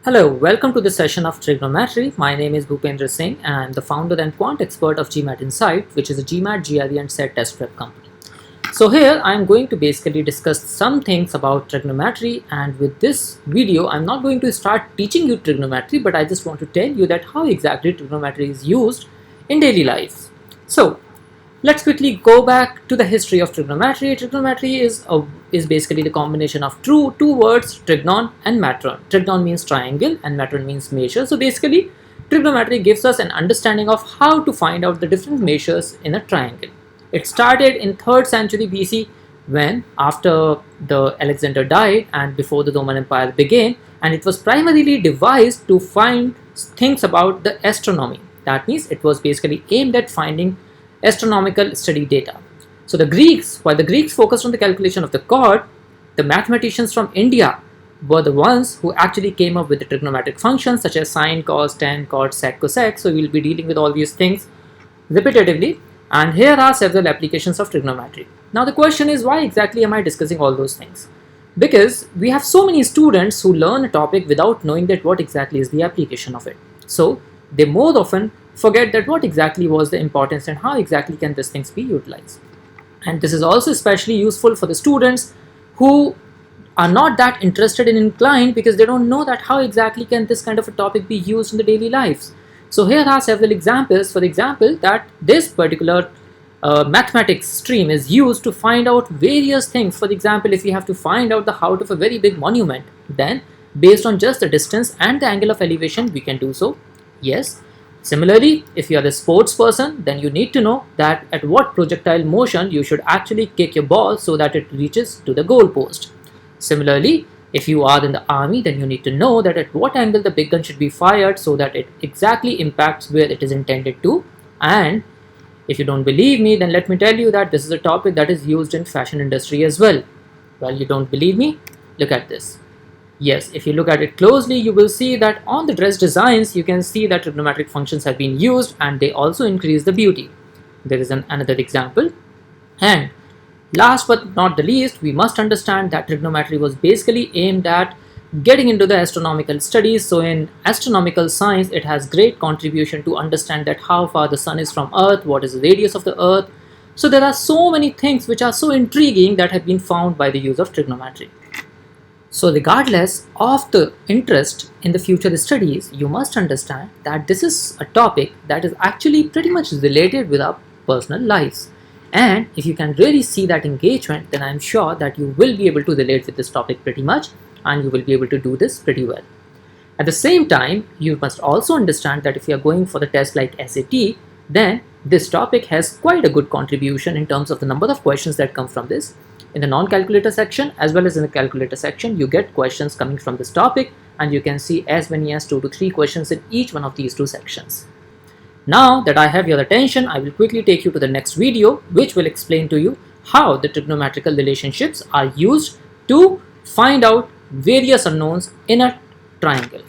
Hello, welcome to the session of Trigonometry. My name is Bhupendra Singh and I'm the founder and quant expert of GMAT Insight, which is a GMAT, GRE and SET test prep company. So here I'm going to basically discuss some things about trigonometry, and with this video I'm not going to start teaching you trigonometry, but I just want to tell you that how exactly trigonometry is used in daily life. So let's quickly go back to the history of trigonometry. Trigonometry is basically the combination of two words, trigonon and matron. Trigonon means triangle and matron means measure. So basically, trigonometry gives us an understanding of how to find out the different measures in a triangle. It started in 3rd century BC when after the Alexander died and before the Roman Empire began, and it was primarily devised to find things about the astronomy. That means it was basically aimed at finding astronomical study data. So while the Greeks focused on the calculation of the chord, the mathematicians from India were the ones who actually came up with the trigonometric functions such as sine, cos, tan, cot, sec, cosec. So we will be dealing with all these things repetitively, and here are several applications of trigonometry. Now the question is, why exactly am I discussing all those things? Because we have so many students who learn a topic without knowing that what exactly is the application of it. So they more often forget that what exactly was the importance and how exactly can these things be utilized. And this is also especially useful for the students who are not that interested and inclined, because they don't know that how exactly can this kind of a topic be used in the daily lives. So here are several examples. For example, that this particular mathematics stream is used to find out various things. For example, if we have to find out the height of a very big monument, then based on just the distance and the angle of elevation, we can do so. Yes. Similarly, if you are a sports person, then you need to know that at what projectile motion you should actually kick your ball so that it reaches to the goal post. Similarly, if you are in the army, then you need to know that at what angle the big gun should be fired so that it exactly impacts where it is intended to. And if you don't believe me, then let me tell you that this is a topic that is used in fashion industry as well. Well, you don't believe me? Look at this. Yes, if you look at it closely, you will see that on the dress designs, you can see that trigonometric functions have been used and they also increase the beauty. There is another example. And last but not the least, we must understand that trigonometry was basically aimed at getting into the astronomical studies. So in astronomical science, it has great contribution to understand that how far the sun is from Earth, what is the radius of the Earth. So there are so many things which are so intriguing that have been found by the use of trigonometry. So regardless of the interest in the future studies, you must understand that this is a topic that is actually pretty much related with our personal lives. And if you can really see that engagement, then I'm sure that you will be able to relate with this topic pretty much, and you will be able to do this pretty well. At the same time, you must also understand that if you are going for the test like SAT, then this topic has quite a good contribution in terms of the number of questions that come from this. In the non-calculator section as well as in the calculator section, you get questions coming from this topic, and you can see as many as 2 to 3 questions in each one of these two sections. Now that I have your attention, I will quickly take you to the next video, which will explain to you how the trigonometrical relationships are used to find out various unknowns in a triangle.